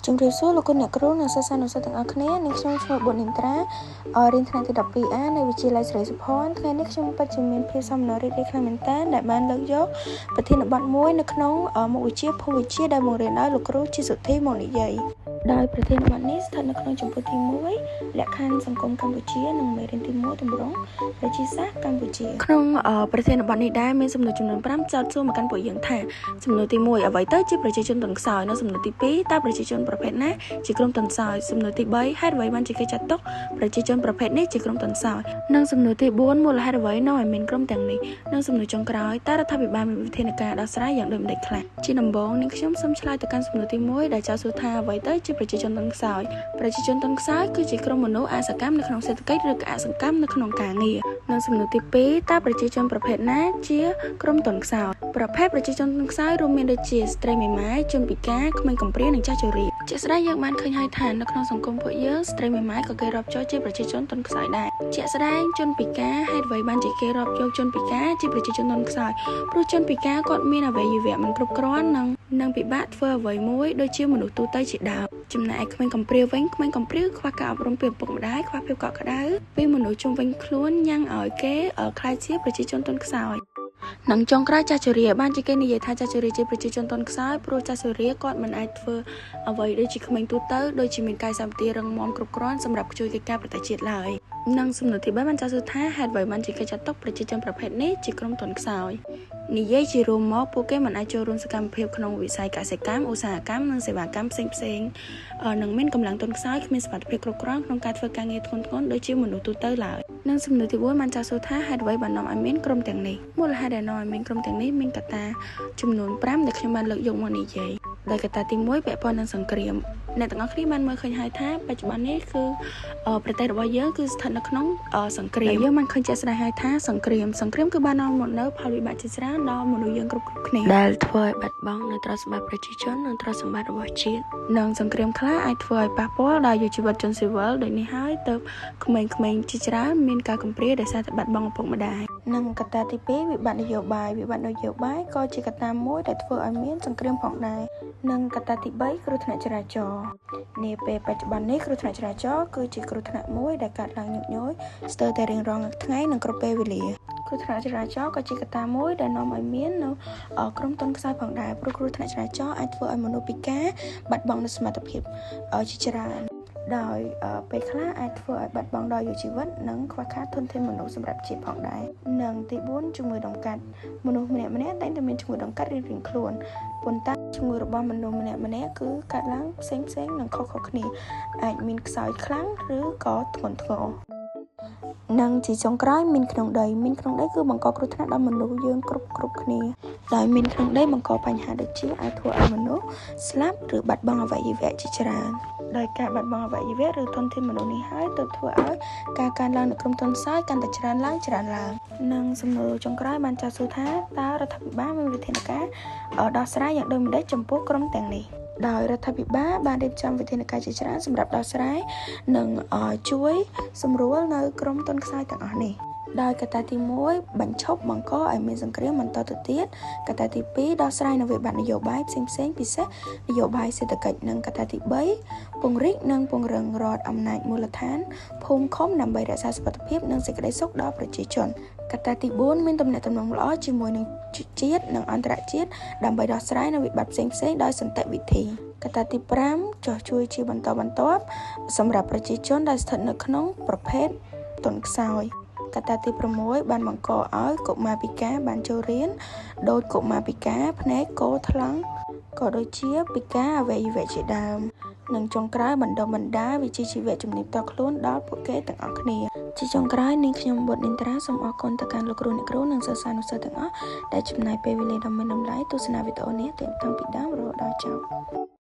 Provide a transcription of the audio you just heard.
ជំរាបសួរលោកអ្នកគ្រូនិងសិស្សានុសិស្សទាំងអស់គ្នានាងខ្ញុំឈ្មោះប៊ុននីត្រារៀនថ្នាក់ទី 12A នៅវិទ្យាល័យសេរីសុភ័ណ្ឌថ្ងៃនេះខ្ញុំពិតជាមានភាពសប្បាយរីករាយខ្លាំងមែនទែនដែលបានលើកយកប្រធានបទមួយនៅក្នុងមុខវិជ្ជាភូមិវិទ្យាដែលបង្រៀនដោយលោកគ្រូជាសុធីមកនិយាយដោយប្រធានបទនេះស្ថិតនៅក្នុងចំពោះទី1លក្ខខណ្ឌសង្គមកម្ពុជានិងមេរៀនទី1ទម្រង់ប្រជាសាស្ត្រកម្ពុជាក្នុងប្រធានបទនេះដែរមានសំណួរចំនួន5ចោទសួរមកកាន់ពួកយើងថាសំណួរទី1អ្វីទៅជាប្រជាជនទន់ខ្សោយនៅសំណួរទី2តើប្រជាជនប្រភេទណាជាក្រុមទន់ខ្សោយសំណួរទី3ហេតុអ្វីបានជាគេចាត់ទុកប្រជាជនប្រភេទនេះជាក្រុមទន់ខ្សោយនិងសំណួរទី4មូលហេតុអ្វីនាំឲ្យមានក្រុមទាំងនេះនិងសំណួរចុងក្រោយតើរដ្ឋាភិបាលមានវិធានការដោះស្រាយយ៉ាងដូចម្តេចខ្លះជាដំបូងនាងខ្ញុំសូមឆ្លើយទៅកាន់សំណួរទី1ដែលចោទសួរថាអ្វីទៅជាប្រជាជនទន់ខ្សោយប្រជាជនទន់ខ្សោយគឺជាក្រុមមនុស្សអសកម្មនៅក្នុងសេដ្ឋកិច្ចឬក៏អសកម្មនៅក្នុងការងារនិងសំណួរទី2តើប្រជាជនប្រភេទណាជាក្រុមទន់ខ្សោយប្រភេទប្រជាជនទន់ខ្សោយរួមមានដូចជាស្ត្រីមេម៉ាយជនពិការក្មេងកំព្រានិងចាស់ជរាជាក់ស្ដែងយើងបានឃើញហើយថានៅក្នុងសង្គមពួកយើងស្ត្រីមេម៉ាយក៏គេរាប់ចូលជាប្រជាជនទន់ខ្សោយដែរជាក់ស្ដែងជនពិការហេតុអ្វីបានជាគេរាប់យកជនពិការជាប្រជាជនទន់ខ្សោយព្រោះជនពិការគាត់មានអវយវៈមិនគ្រប់គ្រាន់និងពិបាកធ្វើអ្វីមួយដូចជាមនុស្សទូទៅជាដើមចំណែកក្មេងកំព្រាវិញក្មេងកំព្រាខ្វះការអប់រំពីឪពុកម្ដាយខ្វះភាពកក់ក្ដៅពីមនុស្សជុំវិញខ្លួនញ៉ាំងឲ្យគេខ្លាចជាប្រជាជនទន់ខ្សោយនិងចុងក្រោយចាស់ជរាបានជាគេនិយាយថាចាស់ជរាជាប្រជាជនទន់ខ្សោយព្រោះចាស់ជរាគាត់មិនអាចធ្វើអ្វីដូចជាក្មេងទូទៅដូចជាមានកាយសម្បទារឹងមាំគ្រប់គ្រាន់សម្រាប់ជួយកិច្ចការប្រទេសជាតិឡើយនិងសំណួរទី3បានចាស់សួរថាហេតុអ្វីបានជាគេចាត់ទុកប្រជាជនប្រភេទនេះជាក្រុមទន់ខ្សោយនិយាយជារួមមកពួកគេមិនអាចចូលរួមសកម្មភាពក្នុងវិស័យកសិកម្មឧស្សាហកម្មនិងសេវាកម្មផ្សេងៗនិងមានកម្លាំងទន់ខ្សោយគ្មានសមត្ថភាពគ្រប់គ្រាន់ក្នុងការធ្វើការងារធ្ងន់ៗដូចជាមនុស្សទូទៅឡើយនិងសំណួរទី4បានចាស់សួរថាហេតុអ្វីបាននាំឲ្យមានក្រុមទាំងនេះមូលហេតុដែលនាំឲ្យមានក្រុមទាំងនេះមានកត្តាចំនួន5ដែលខ្ញុំបានលើកយកមកនិយាយដោយកត្តាទី1ពាក់ព័ន្ធនឹងសង្គ្រាមអ្នកទាំងអស់គ្នាបានមើលឃើញហើយថាបច្ចុប្បន្ននេះគឺប្រទេសរបស់យើងគឺស្ថិតនៅក្នុងសង្គ្រាមយើងបានឃើញជាក់ស្ដែងហើយថាសង្គ្រាមគឺបាននាំមកនៅផលវិបាកជាច្រើនដល់មនុស្សយើងគ្រប់គ្នាដែលធ្វើឲ្យបាត់បង់នៅទ្រព្យសម្បត្តិប្រជាជននិងទ្រព្យសម្បត្តិរបស់ជាតិនិងសង្គ្រាមខ្លះអាចធ្វើឲ្យប៉ះពាល់ដល់ជីវិតជនស៊ីវិលដូចនេះហើយទៅក្មេងៗជាច្រើនមានការកំព្រាដោយសារតែបាត់បង់ឪពុកម្ដាយនិងកត្តាទី2វិបត្តិនយោបាយក៏ជាកត្តាមួយដែលធ្វើឲ្យមានសង្គ្រាមផងដែរនិងកត្តាទី3គ្រោះថ្នាក់ចរាចរណ៍នាពេលបច្ចុប្បន្ននេះគ្រោះថ្នាក់ចរាចរណ៍គឺជាគ្រោះថ្នាក់មួយដែលកើតឡើងញឹកញយស្ទើរតែរៀងរាល់ថ្ងៃនិងគ្រប់ពេលវេលាគ្រោះថ្នាក់ចរាចរណ៍ក៏ជាកត្តាមួយដែលនាំឲ្យមាននៅក្រុមទន់ខ្សោយផងដែរព្រោះគ្រោះថ្នាក់ចរាចរណ៍អាចធ្វើឲ្យមនុស្សពិការបាត់បង់នូវសមត្ថភាពជាច្រើនដោយពេលខ្លះអាចធ្វើឲ្យបាត់បង់ដល់ជីវិតនិងខ្វះខាតធនធានមនុស្សសម្រាប់ជាតិផងដែរនិងទី4ជំងឺដង្កាត់មនុស្សម្នាក់តែងតែមានជំងឺដង្កាត់រៀងៗខ្លួនប៉ុន្តែជំងឺរបស់មនុស្សម្នាក់គឺកើតឡើងផ្សេងនិងខុសៗគ្នាអាចមានខ្សោយខ្លាំងឬក៏ធ្ងន់ធ្ងរនិងជាចុងក្រោយមានក្នុងដីគឺបង្កគ្រោះថ្នាក់ដល់មនុស្សយើងគ្រប់គ្នាដោយមានក្នុងដីបង្កបញ្ហាដូចជាអាចធ្វើឲ្យមនុស្សស្លាប់ឬបាត់បង់អវយវៈជាច្រើនដោយការបាត់បង់អវយវៈឬធនធានមនុស្សនេះហើយទៅធ្វើឲ្យការកើនឡើងនៃក្រុមទន់ខ្សោយកាន់តែច្រើនឡើងនិងសំណួរចុងក្រោយបានចាត់សួរថាតើរដ្ឋាភិបាលមានវិធានការដោះស្រាយយ៉ាងដូចម្តេចចំពោះក្រុមទាំងនេះដោយរដ្ឋាភិបាលបានរៀបចំវិធានការជាច្រើនសម្រាប់ដោះស្រាយនិងជួយសម្រួលនៅក្រុមទន់ខ្សោយទាំងអស់នេះដោយកត្តាទី1បញ្ឈប់បង្កឲ្យមានសង្គ្រាមបន្តទៅទៀតកត្តាទី2ដោះស្រាយនៅវិបត្តិនយោបាយផ្សេងពិសេសនយោបាយសេដ្ឋកិច្ចនិងកត្តាទី3ពង្រីកនិងពង្រឹងរដ្ឋអំណាចមូលដ្ឋានភូមិឃុំដើម្បីរក្សាសុវត្ថិភាពនិងសេចក្តីសុខដល់ប្រជាជនកត្តាទី4មានទំនាក់ទំនងល្អជាមួយនឹងជាតិនិងអន្តរជាតិដើម្បីដោះស្រាយនៅវិបត្តិផ្សេងដោយសន្តិវិធីកត្តាទី5ចោះជួយជាបន្តបន្ទាប់សម្រាប់ប្រជាជនដែលស្ថិតនៅក្នុងប្រភេទទន់ខ្សោយកត្តាទី6បានបង្កឲ្យកុមារពិការបានចូលរៀនដោយកុមារពិការភ្នែកកថ្លង់ក៏ដូចជាពិការអវយវៈជាដើមនិងចុងក្រោយបណ្ដុះបណ្ដាលវិជ្ជាជីវៈជំនាញផ្ទាល់ខ្លួនដល់ពួកគេទាំងអស់គ្នាជាចុងក្រោយនាងខ្ញុំបុត្រនីត្រាសូមអរគុណទៅកាន់លោកគ្រូអ្នកគ្រូនិងសិស្សានុសិស្សទាំងអស់ដែលចំណាយពេលវេលាដ៏មានតម្លៃទស្សនាវីដេអូនេះតាំងពីដើមរហូតដល់ចប់